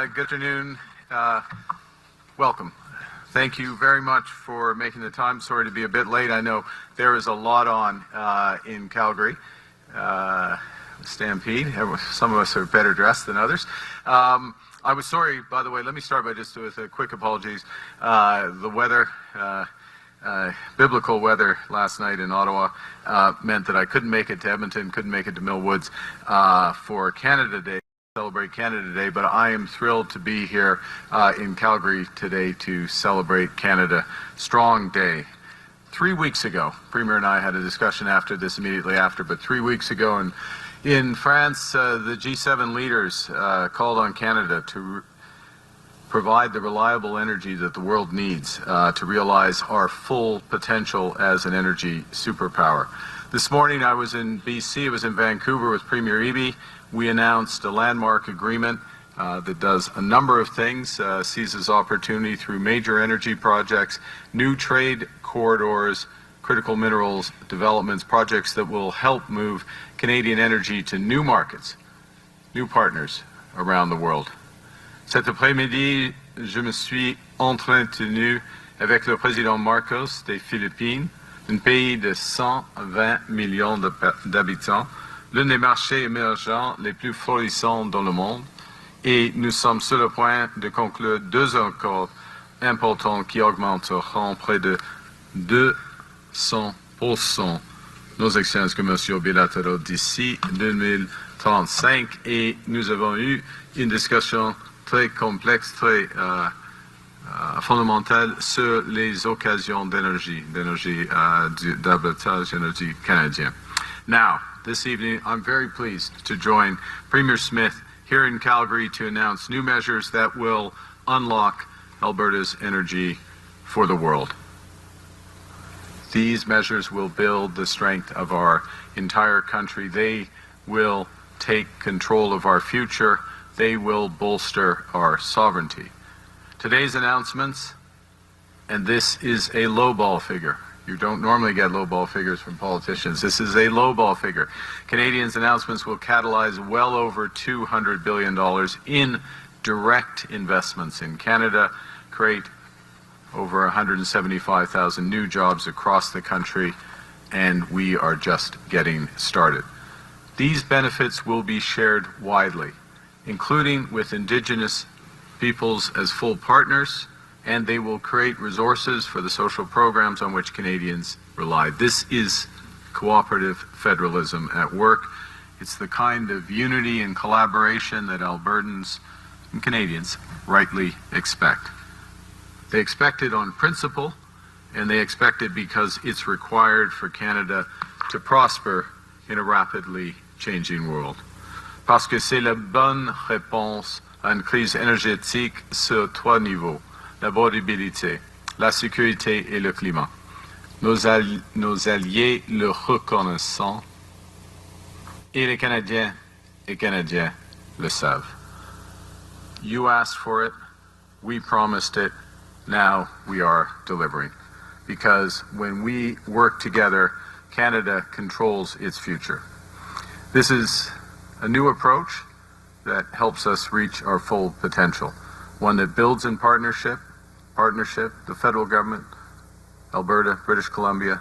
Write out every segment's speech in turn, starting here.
Good afternoon. Welcome. Thank you very much for making the time. Sorry to be a bit late. I know there is a lot on in Calgary. Stampede. Some of us are better dressed than others. I was sorry, by the way, let me start by just with a quick apologies. The weather, biblical weather last night in Ottawa meant that I couldn't make it to Edmonton, couldn't make it to Mill Woods for Canada Day. Celebrate Canada Day, but I am thrilled to be here in Calgary today to celebrate Canada Strong Day. 3 weeks ago, Premier and I had a discussion after this, immediately after, but 3 weeks ago in France, the G7 leaders called on Canada to provide the reliable energy that the world needs to realize our full potential as an energy superpower. This morning I was in BC, I was in Vancouver with Premier Eby. We announced a landmark agreement that does a number of things, seizes opportunity through major energy projects, new trade corridors, critical minerals developments, projects that will help move Canadian energy to new markets, new partners around the world. Cet après-midi, je me suis entretenu avec le président Marcos des Philippines, un pays de 120 millions d'habitants, l'un des marchés émergents les plus florissants dans le monde, et nous sommes sur le point de conclure deux accords importants qui augmenteront près de 200% nos échanges commerciaux bilatéraux d'ici 2035, et nous avons eu une discussion très complexe, très fondamentale sur les occasions d'albertage, d'énergie canadien. Now, this evening, I'm very pleased to join Premier Smith here in Calgary to announce new measures that will unlock Alberta's energy for the world. These measures will build the strength of our entire country. They will take control of our future. They will bolster our sovereignty. Today's announcements, and this is a lowball figure. You don't normally get lowball figures from politicians. This is a lowball figure. Canadians' announcements will catalyze well over $200 billion in direct investments in Canada, create over 175,000 new jobs across the country, and we are just getting started. These benefits will be shared widely, including with Indigenous peoples as full partners, and they will create resources for the social programs on which Canadians rely. This is cooperative federalism at work. It's the kind of unity and collaboration that Albertans and Canadians rightly expect. They expect it on principle, and they expect it because it's required for Canada to prosper in a rapidly changing world. Parce que c'est la bonne réponse à une crise énergétique sur trois niveaux: l'abordabilité, la sécurité et le climat. Nos alliés le reconnaissent et les Canadiens le savent. You asked for it, we promised it, now we are delivering. Because when we work together, Canada controls its future. This is a new approach that helps us reach our full potential. One that builds in partnership, the federal government, Alberta, British Columbia,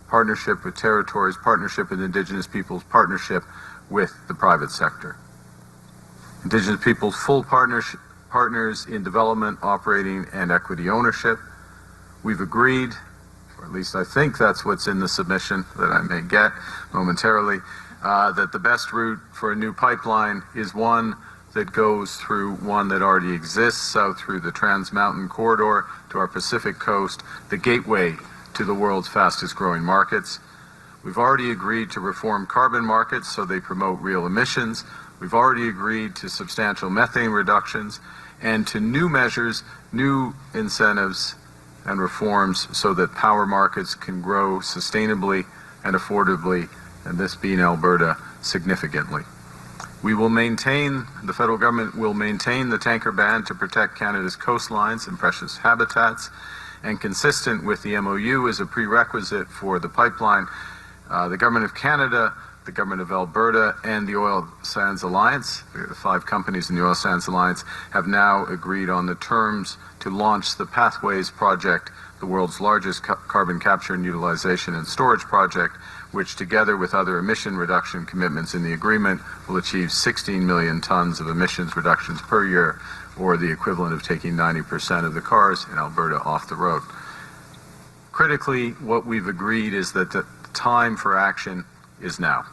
partnership with territories, partnership with Indigenous peoples, partnership with the private sector. Indigenous peoples, full partners in development, operating, and equity ownership. We've agreed, or at least I think that's what's in the submission that I may get momentarily, that the best route for a new pipeline is one that goes through one that already exists, south through the Trans Mountain Corridor to our Pacific coast, the gateway to the world's fastest growing markets. We've already agreed to reform carbon markets so they promote real emissions. We've already agreed to substantial methane reductions and to new measures, new incentives and reforms so that power markets can grow sustainably and affordably, and this being Alberta, significantly. We will maintain, the federal government will maintain the tanker ban to protect Canada's coastlines and precious habitats, and consistent with the MOU as a prerequisite for the pipeline, the Government of Canada, the Government of Alberta and the Oil Sands Alliance, the 5 companies in the Oil Sands Alliance, have now agreed on the terms to launch the Pathways Project, the world's largest carbon capture and utilization and storage project, which together with other emission reduction commitments in the agreement will achieve 16 million tons of emissions reductions per year, or the equivalent of taking 90% of the cars in Alberta off the road. Critically, what we've agreed is that the time for action is now.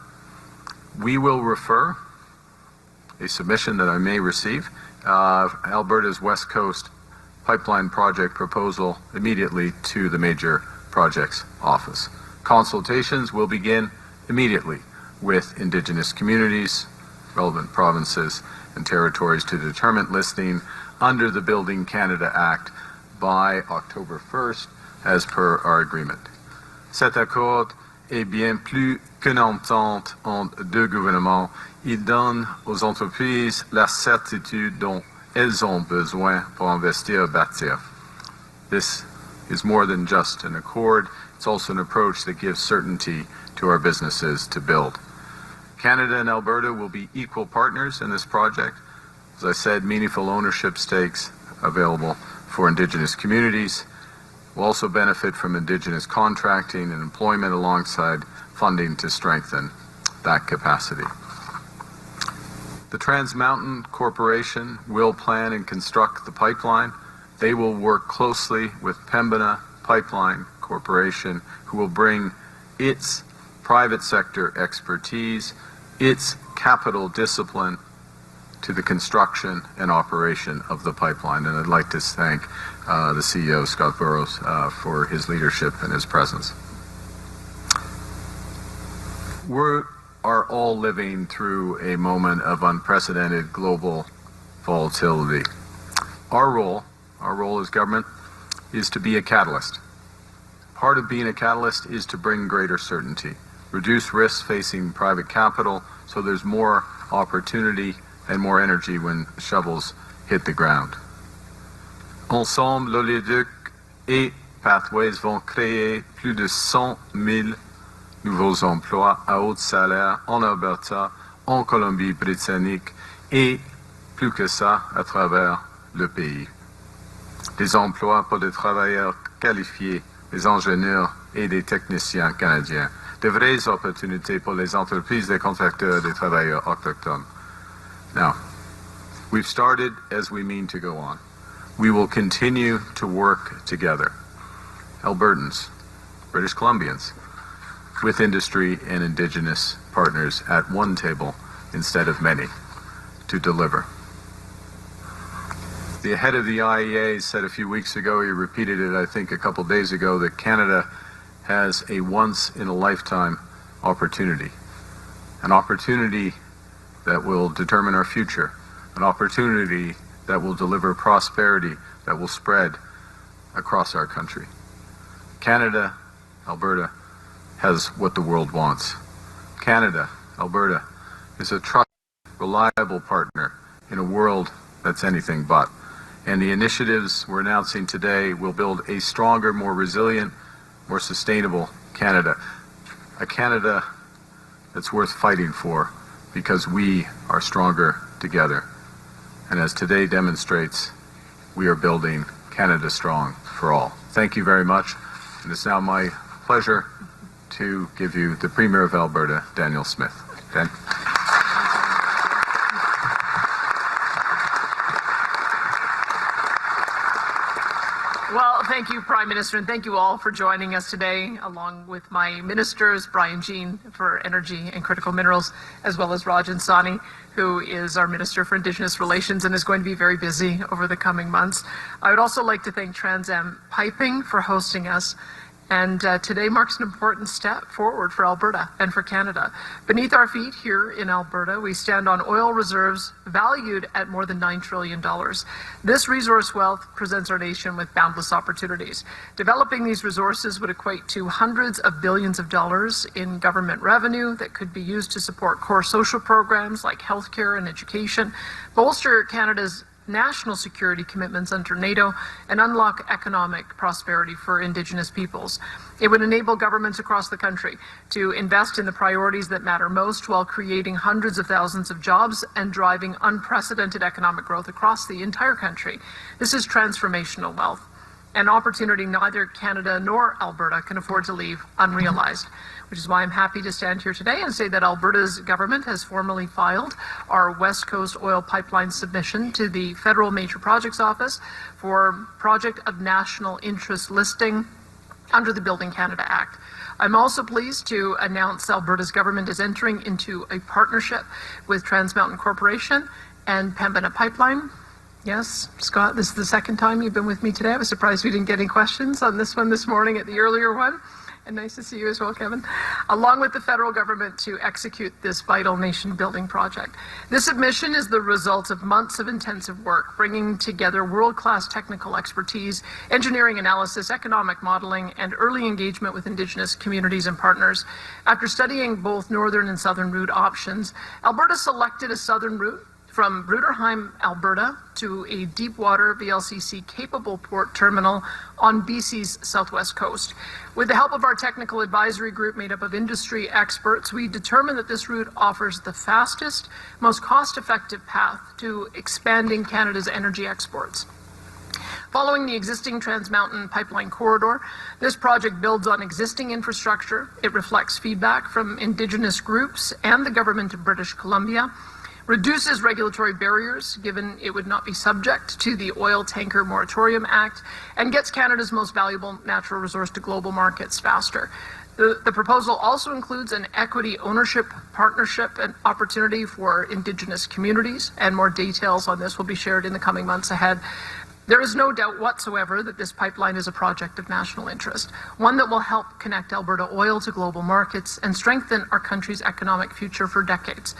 We will refer a submission that I may receive, Alberta's West Coast Pipeline Project proposal immediately to the Major Projects Office. Consultations will begin immediately with Indigenous communities, relevant provinces and territories to determine listing under the Building Canada Act by October 1st, as per our agreement. Cet accord est bien plus qu'une entente entre 2 gouvernements. Il donne aux entreprises la certitude dont elles ont besoin pour investir et bâtir. This is more than just an accord. It's also an approach that gives certainty to our businesses to build. Canada and Alberta will be equal partners in this project. As I said, meaningful ownership stakes available for Indigenous communities. We'll also benefit from Indigenous contracting and employment alongside funding to strengthen that capacity. The Trans Mountain Corporation will plan and construct the pipeline. They will work closely with Pembina Pipeline Corporation, who will bring its private sector expertise, its capital discipline to the construction and operation of the pipeline. And I'd like to thank the CEO, Scott Burrows, for his leadership and his presence. We are all living through a moment of unprecedented global volatility. Our role as government is to be a catalyst. Part of being a catalyst is to bring greater certainty, reduce risks facing private capital so there's more opportunity and more energy when shovels hit the ground. Ensemble, l'oléoduc et Pathways vont créer plus de 100 000 nouveaux emplois à haut salaire en Alberta, en Colombie-Britannique et plus que ça à travers le pays. Des emplois pour des travailleurs qualifiés, des ingénieurs et des techniciens canadiens. De vraies opportunités pour les entreprises, des contracteurs et des travailleurs autochtones. Now, we've started as we mean to go on. We will continue to work together, Albertans, British Columbians, with industry and Indigenous partners at one table instead of many to deliver. The head of the IEA said a few weeks ago, he repeated it I think a couple days ago, that Canada has a once-in-a-lifetime opportunity, an opportunity that will determine our future, an opportunity that will deliver prosperity that will spread across our country. Canada, Alberta, has what the world wants. Canada, Alberta, is a trusted, reliable partner in a world that's anything but. And the initiatives we're announcing today will build a stronger, more resilient, more sustainable Canada. A Canada that's worth fighting for because we are stronger together. And as today demonstrates, we are building Canada strong for all. Thank you very much. And it's now my pleasure to give you the Premier of Alberta, Danielle Smith. Dan? Well, thank you, Prime Minister, and thank you all for joining us today, along with my ministers, Brian Jean for Energy and Critical Minerals, as well as Rajan Sani, who is our Minister for Indigenous Relations and is going to be very busy over the coming months. I would also like to thank Trans Am Piping for hosting us. And today marks an important step forward for Alberta and for Canada. Beneath our feet here in Alberta, we stand on oil reserves valued at more than $9 trillion. This resource wealth presents our nation with boundless opportunities. Developing these resources would equate to hundreds of billions of dollars in government revenue that could be used to support core social programs like healthcare and education, bolster Canada's national security commitments under NATO and unlock economic prosperity for Indigenous peoples. It would enable governments across the country to invest in the priorities that matter most while creating hundreds of thousands of jobs and driving unprecedented economic growth across the entire country. This is transformational wealth, an opportunity neither Canada nor Alberta can afford to leave unrealized, which is why I'm happy to stand here today and say that Alberta's government has formally filed our West Coast oil pipeline submission to the Federal Major Projects Office for Project of National Interest listing under the Building Canada Act. I'm also pleased to announce Alberta's government is entering into a partnership with Trans Mountain Corporation and Pembina Pipeline. Yes, Scott, this is the second time you've been with me today. I was surprised we didn't get any questions on this one this morning at the earlier one. And nice to see you as well, Kevin, along with the federal government to execute this vital nation-building project. This submission is the result of months of intensive work, bringing together world-class technical expertise, engineering analysis, economic modeling, and early engagement with Indigenous communities and partners. After studying both northern and southern route options, Alberta selected a southern route from Bruderheim, Alberta, to a deep-water VLCC-capable port terminal on BC's southwest coast. With the help of our technical advisory group made up of industry experts, we determined that this route offers the fastest, most cost-effective path to expanding Canada's energy exports. Following the existing Trans Mountain pipeline corridor, this project builds on existing infrastructure. It reflects feedback from Indigenous groups and the government of British Columbia, reduces regulatory barriers, given it would not be subject to the Oil Tanker Moratorium Act, and gets Canada's most valuable natural resource to global markets faster. The proposal also includes an equity ownership partnership and opportunity for Indigenous communities, and more details on this will be shared in the coming months ahead. There is no doubt whatsoever that this pipeline is a project of national interest, one that will help connect Alberta oil to global markets and strengthen our country's economic future for decades.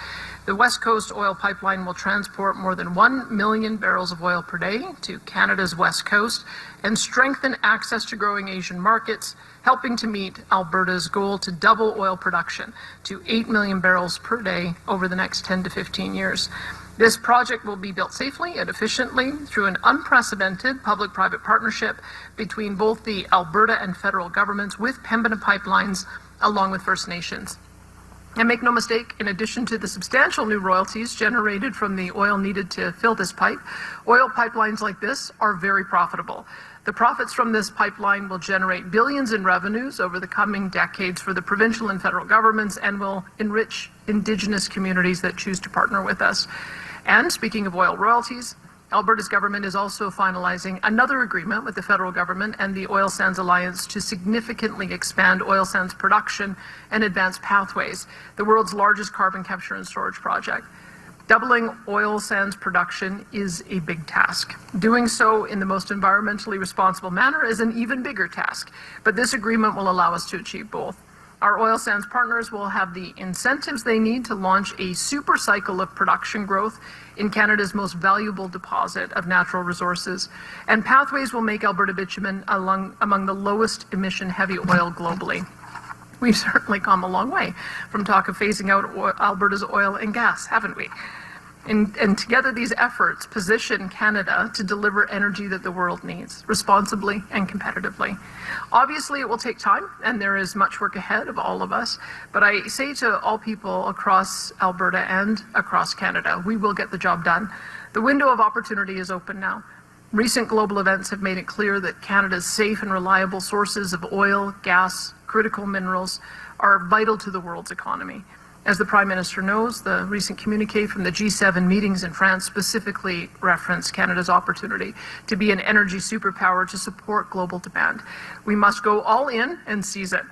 The West Coast oil pipeline will transport more than 1 million barrels of oil per day to Canada's West Coast and strengthen access to growing Asian markets, helping to meet Alberta's goal to double oil production to 8 million barrels per day over the next 10 to 15 years. This project will be built safely and efficiently through an unprecedented public-private partnership between both the Alberta and federal governments with Pembina Pipelines, along with First Nations. And make no mistake, in addition to the substantial new royalties generated from the oil needed to fill this pipe, oil pipelines like this are very profitable. The profits from this pipeline will generate billions in revenues over the coming decades for the provincial and federal governments and will enrich Indigenous communities that choose to partner with us. And speaking of oil royalties, Alberta's government is also finalizing another agreement with the federal government and the Oil Sands Alliance to significantly expand oil sands production and advance Pathways, the world's largest carbon capture and storage project. Doubling oil sands production is a big task. Doing so in the most environmentally responsible manner is an even bigger task, but this agreement will allow us to achieve both. Our oil sands partners will have the incentives they need to launch a super cycle of production growth in Canada's most valuable deposit of natural resources, and Pathways will make Alberta bitumen among the lowest emission heavy oil globally. We've certainly come a long way from talk of phasing out Alberta's oil and gas, haven't we? And together these efforts position Canada to deliver energy that the world needs, responsibly and competitively. Obviously, it will take time, and there is much work ahead of all of us, but I say to all people across Alberta and across Canada, we will get the job done. The window of opportunity is open now. Recent global events have made it clear that Canada's safe and reliable sources of oil, gas, critical minerals are vital to the world's economy. As the Prime Minister knows, the recent communiqué from the G7 meetings in France specifically referenced Canada's opportunity to be an energy superpower to support global demand. We must go all in and seize it.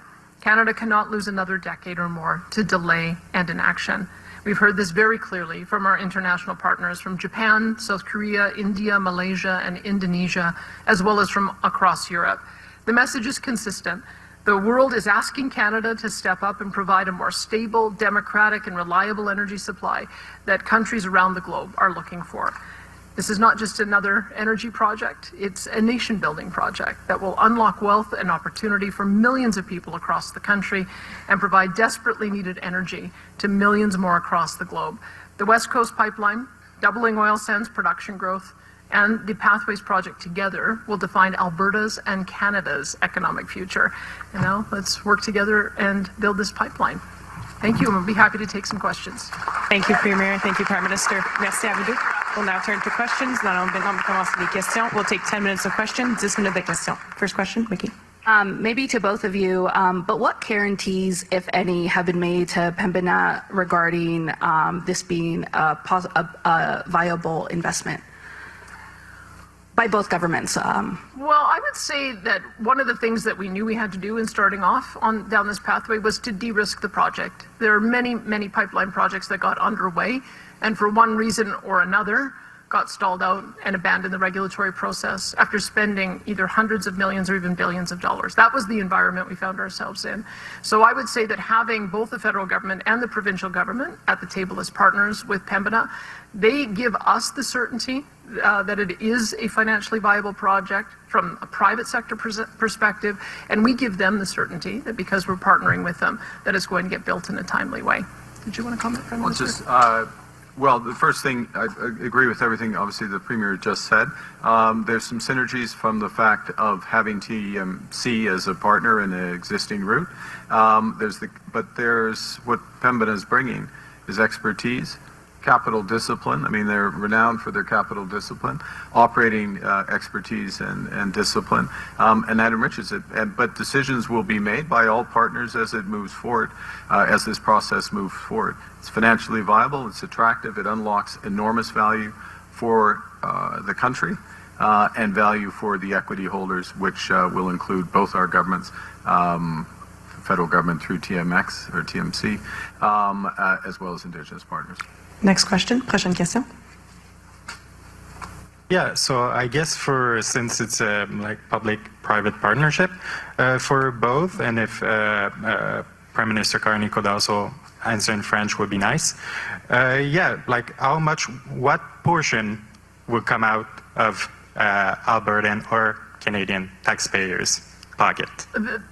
Canada cannot lose another decade or more to delay and inaction. We've heard this very clearly from our international partners from Japan, South Korea, India, Malaysia, and Indonesia, as well as from across Europe. The message is consistent. The world is asking Canada to step up and provide a more stable, democratic, and reliable energy supply that countries around the globe are looking for. This is not just another energy project, it's a nation-building project that will unlock wealth and opportunity for millions of people across the country and provide desperately needed energy to millions more across the globe. The West Coast Pipeline doubling oil sands production growth, and the Pathways project together will define Alberta's and Canada's economic future. And now let's work together and build this pipeline. Thank you, and we'll be happy to take some questions. Thank you, Premier. Thank you, Prime Minister. Merci à vous deux. We'll now turn to questions. Maintenant, on commence les questions. We'll take 10 minutes of questions, 10 minutes de questions. First question, Mickey. Maybe to both of you, but what guarantees, if any, have been made to Pembina regarding this being a viable investment by both governments? Well, I would say that one of the things that we knew we had to do in starting off down this pathway was to de-risk the project. There are many, many pipeline projects that got underway, and for one reason or another, got stalled out and abandoned the regulatory process after spending either hundreds of millions or even billions of dollars. That was the environment we found ourselves in. So I would say that having both the federal government and the provincial government at the table as partners with Pembina, they give us the certainty that it is a financially viable project from a private sector perspective, and we give them the certainty that because we're partnering with them, that it's going to get built in a timely way. Did you want to comment, Prime Minister? Well, the first thing, I agree with everything, obviously, the Premier just said. There's some synergies from the fact of having TMC as a partner in an existing route. But there's what Pembina is bringing is expertise, capital discipline. I mean, they're renowned for their capital discipline, operating expertise and discipline, and that enriches it. But decisions will be made by all partners as it moves forward, as this process moves forward. It's financially viable, it's attractive, it unlocks enormous value for the country and value for the equity holders, which will include both our governments, federal government through TMX or TMC, as well as Indigenous partners. Next question. Prochaine question. Yeah, so I guess since it's a like public-private partnership for both, and if Prime Minister Carney could also answer in French would be nice. Yeah, like what portion will come out of Albertan or Canadian taxpayers' pocket?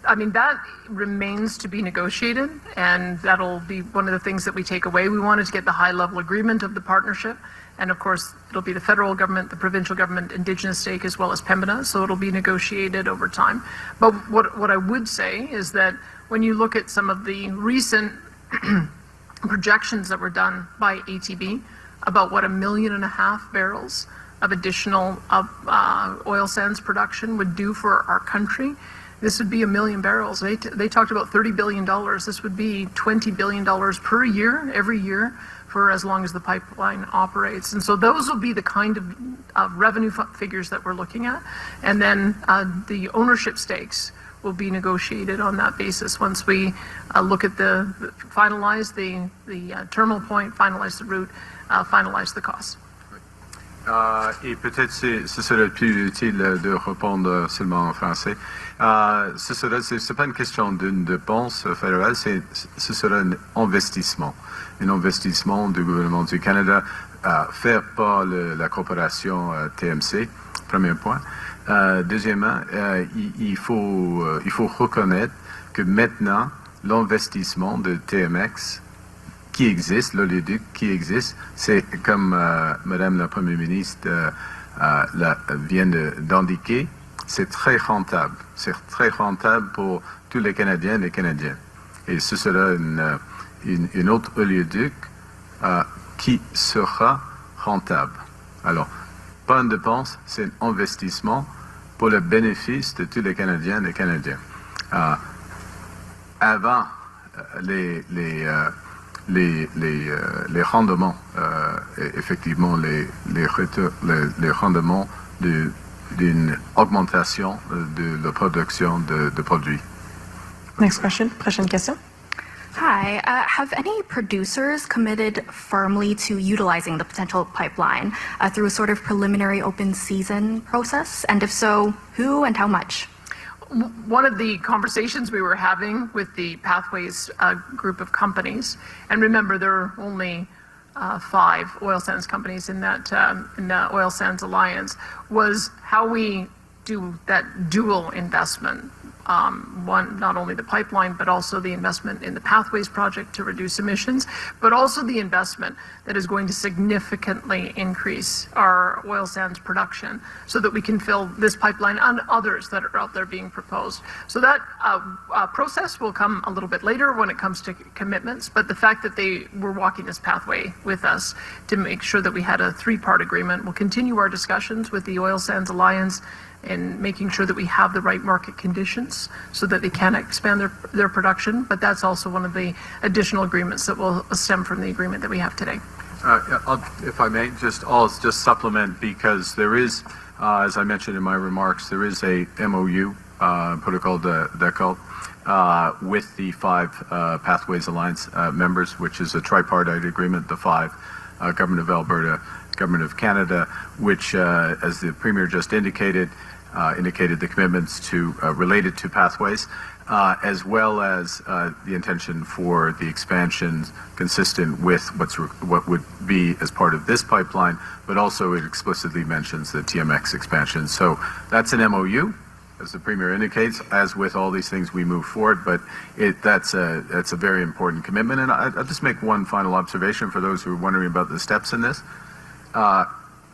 I mean, that remains to be negotiated, and that'll be one of the things that we take away. We wanted to get the high-level agreement of the partnership, and of course, it'll be the federal government, the provincial government, Indigenous stake, as well as Pembina, so it'll be negotiated over time. But what I would say is that when you look at some of the recent projections that were done by ATB about what 1.5 million barrels of additional oil sands production would do for our country, this would be 1 million barrels. They talked about $30 billion. This would be $20 billion per year, every year, for as long as the pipeline operates. And so those will be the kind of revenue figures that we're looking at. And then the ownership stakes will be negotiated on that basis once we look at finalize the terminal point, finalize the route, finalize the costs. Et peut-être ce serait plus utile de répondre seulement en français. C'est pas une question d'une dépense fédérale, ce sera un investissement du gouvernement du Canada, fait par la corporation TMC, premier point. Deuxièmement, il faut reconnaître que maintenant, l'investissement de TMX qui existe, l'oléoduc qui existe, c'est comme Madame la Première ministre vient d'indiquer, c'est très rentable. C'est très rentable pour tous les Canadiens et les Canadiennes. Et ce sera une autre oléoduc qui sera rentable. Alors, pas une dépense, c'est un investissement pour le bénéfice de tous les Canadiens et les Canadiens. Avant les rendements, effectivement, les rendements d'une augmentation de la production de produits. Next question. Prochaine question. Hi. Have any producers committed firmly to utilizing the potential pipeline through a sort of preliminary open season process? And if so, who and how much? One of the conversations we were having with the Pathways group of companies, and remember there are only 5 oil sands companies in that oil sands alliance, was how we do that dual investment one, not only the pipeline, but also the investment in the Pathways project to reduce emissions, but also the investment that is going to significantly increase our oil sands production so that we can fill this pipeline and others that are out there being proposed. So that process will come a little bit later when it comes to commitments, but the fact that they were walking this pathway with us to make sure that we had a three-part agreement. We'll continue our discussions with the Oil Sands Alliance and making sure that we have the right market conditions so that they can expand their production. But that's also one of the additional agreements that will stem from the agreement that we have today. If I may, I'll just supplement, because there is, as I mentioned in my remarks, there is a MOU, protocol d'accord, with the 5 Pathways Alliance members, which is a tripartite agreement, the 5, Government of Alberta, Government of Canada, which, as the Premier just indicated the commitments to related to pathways, as well as the intention for the expansion consistent with what would be as part of this pipeline, but also it explicitly mentions the TMX expansion. So that's an MOU, as the Premier indicates. As with all these things, we move forward, but that's a very important commitment. And I'll just make one final observation for those who are wondering about the steps in this.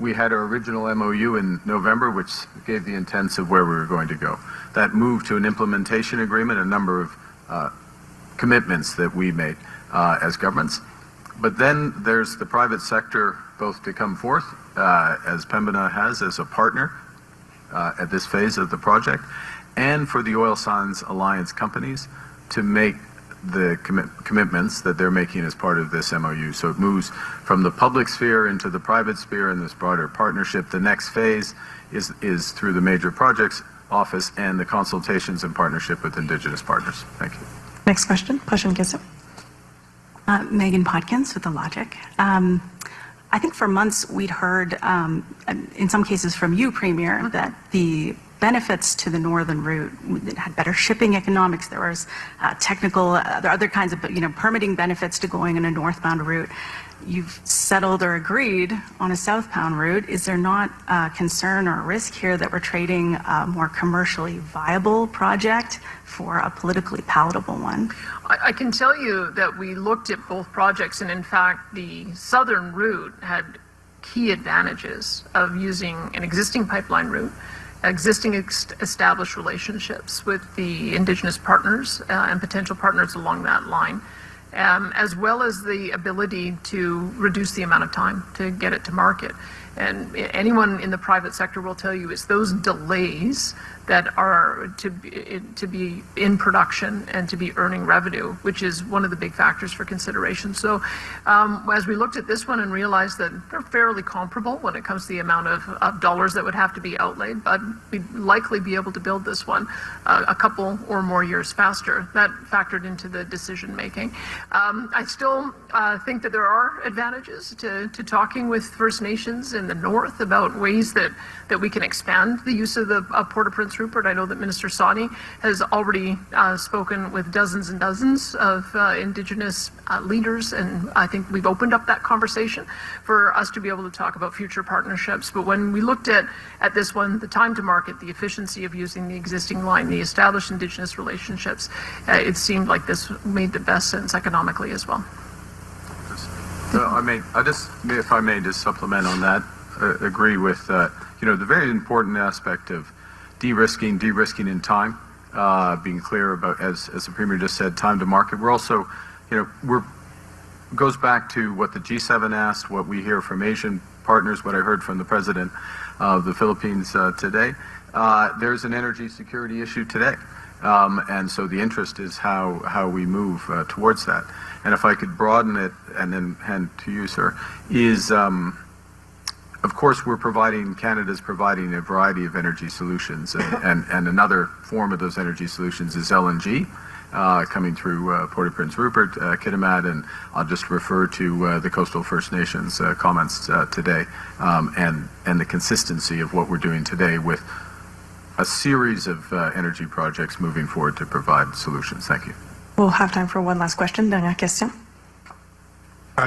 We had our original MOU in November, which gave the intents of where we were going to go. That moved to an implementation agreement, a number of commitments that we made as governments. But then there's the private sector, both to come forth, as Pembina has as a partner at this phase of the project, and for the Oil Sands Alliance companies to make the commitments that they're making as part of this MOU. So it moves from the public sphere into the private sphere in this broader partnership. The next phase is through the Major Projects Office and the consultations and partnership with Indigenous partners. Thank you. Next question. Question question. Megan Podkins with The Logic. I think for months we'd heard, in some cases from you, Premier, that the benefits to the northern route had better shipping economics. There was there are other kinds of permitting benefits to going on a northbound route. You've settled or agreed on a southbound route. Is there not a concern or a risk here that we're trading a more commercially viable project for a politically palatable one? I can tell you that we looked at both projects, and in fact, the southern route had key advantages of using an existing pipeline route, existing established relationships with the Indigenous partners and potential partners along that line, as well as the ability to reduce the amount of time to get it to market. And anyone in the private sector will tell you it's those delays that are to be in production and to be earning revenue, which is one of the big factors for consideration. So as we looked at this one and realized that they're fairly comparable when it comes to the amount of dollars that would have to be outlaid, but we'd likely be able to build this one a couple or more years faster. That factored into the decision making. I still think that there are advantages to talking with First Nations in the north about ways that we can expand the use of Port-au-Prince Rupert. I know that Minister Sawney has already spoken with dozens and dozens of Indigenous leaders, and I think we've opened up that conversation for us to be able to talk about future partnerships. But when we looked at this one, the time to market, the efficiency of using the existing line, the established Indigenous relationships, it seemed like this made the best sense economically as well. If I may just supplement on that, agree with the very important aspect of de-risking in time, being clear about, as the Premier just said, time to market. We're also, goes back to what the G7 asked, what we hear from Asian partners, what I heard from the President of the Philippines today. There's an energy security issue today. And so the interest is how we move towards that. And if I could broaden it and then hand to you, sir, is of course Canada's providing a variety of energy solutions, and another form of those energy solutions is LNG coming through Port-au-Prince Rupert, Kitimat, and I'll just refer to the Coastal First Nations comments today, and the consistency of what we're doing today with a series of energy projects moving forward to provide solutions. Thank you. We'll have time for one last question. Dernière question.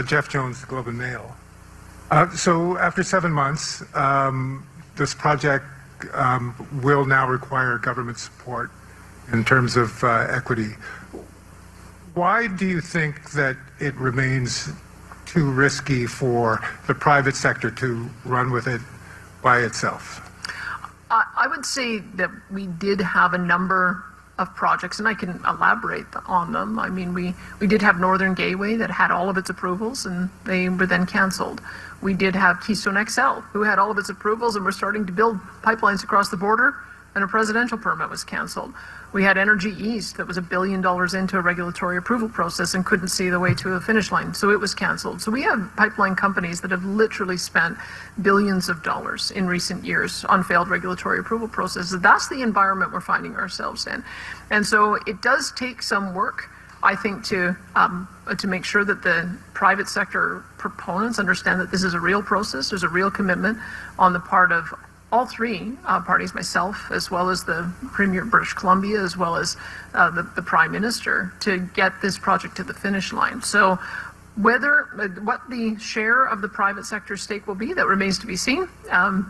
Jeff Jones, Globe and Mail. So after 7 months, this project will now require government support in terms of equity. Why do you think that it remains too risky for the private sector to run with it by itself? I would say that we did have a number of projects, and I can elaborate on them. I mean, we did have Northern Gateway that had all of its approvals, and they were then canceled. We did have Keystone XL, who had all of its approvals and were starting to build pipelines across the border, and a presidential permit was canceled. We had Energy East that was $1 billion into a regulatory approval process and couldn't see the way to a finish line, so it was canceled. So we have pipeline companies that have literally spent billions of dollars in recent years on failed regulatory approval processes. That's the environment we're finding ourselves in. And so it does take some work, I think, to make sure that the private sector proponents understand that this is a real process. There's a real commitment on the part of all three parties, myself, as well as the Premier of British Columbia, as well as the Prime Minister, to get this project to the finish line. So what the share of the private sector stake will be, that remains to be seen.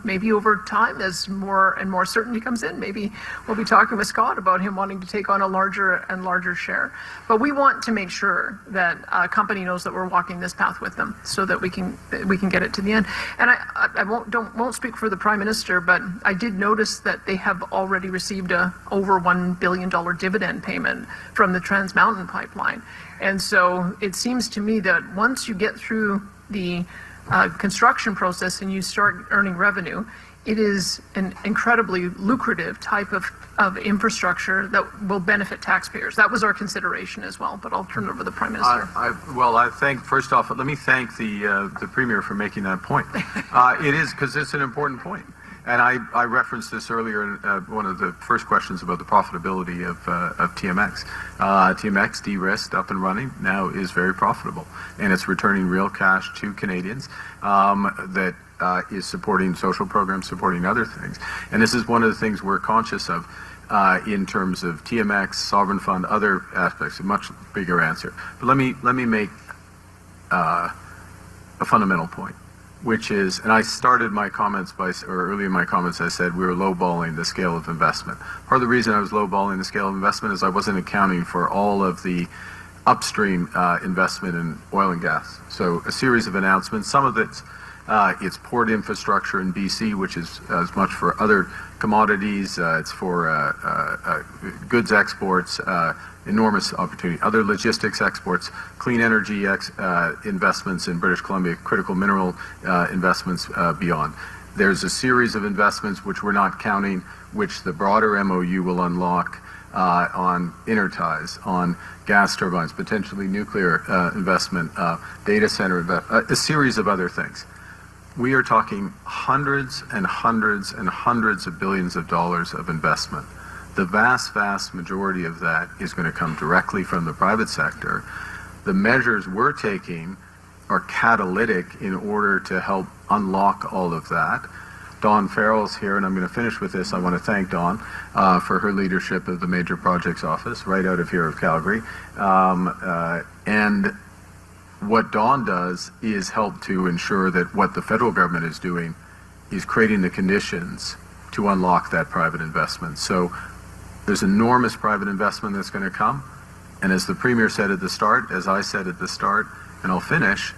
Maybe over time, as more and more certainty comes in, maybe we'll be talking with Scott about him wanting to take on a larger and larger share. But we want to make sure that a company knows that we're walking this path with them, so that we can get it to the end. And I won't speak for the Prime Minister, but I did notice that they have already received a over $1 billion dividend payment from the Trans Mountain pipeline. And so it seems to me that once you get through the construction process and you start earning revenue, it is an incredibly lucrative type of infrastructure that will benefit taxpayers. That was our consideration as well, but I'll turn it over to the Prime Minister. First off, let me thank the Premier for making that point. It is, because it's an important point. And I referenced this earlier in one of the first questions about the profitability of TMX. TMX, de-risked, up and running, now is very profitable. And it's returning real cash to Canadians that is supporting social programs, supporting other things. And this is one of the things we're conscious of in terms of TMX, sovereign fund, other aspects, a much bigger answer. But let me make a fundamental point, which is, and I started my comments early in my comments, I said we were lowballing the scale of investment. Part of the reason I was lowballing the scale of investment is I wasn't accounting for all of the upstream investment in oil and gas. So a series of announcements, some of it's port infrastructure in BC, which is as much for other commodities, it's for goods exports, enormous opportunity. Other logistics exports, clean energy investments in British Columbia, critical mineral investments beyond. There's a series of investments which we're not counting, which the broader MOU will unlock on interties, on gas turbines, potentially nuclear investment, data center a series of other things. We are talking hundreds and hundreds and hundreds of billions of dollars of investment. The vast, vast majority of that is going to come directly from the private sector. The measures we're taking are catalytic in order to help unlock all of that. Dawn Farrell's here, and I'm going to finish with this. I want to thank Dawn for her leadership of the Major Projects Office, right out of here of Calgary. And what Dawn does is help to ensure that what the federal government is doing is creating the conditions to unlock that private investment. So there's enormous private investment that's going to come. And as the Premier said at the start, as I said at the start, and I'll finish,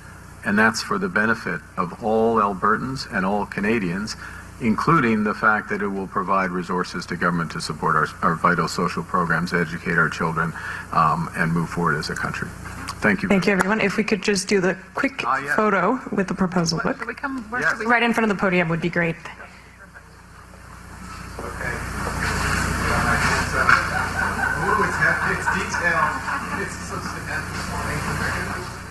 and that's for the benefit of all Albertans and all Canadians, including the fact that it will provide resources to government to support our vital social programs, educate our children, and move forward as a country. Thank you. Thank you, everyone. If we could just do the quick photo with the proposal book. Right in front of the podium would be great. Okay. It's detailed. It's so sad.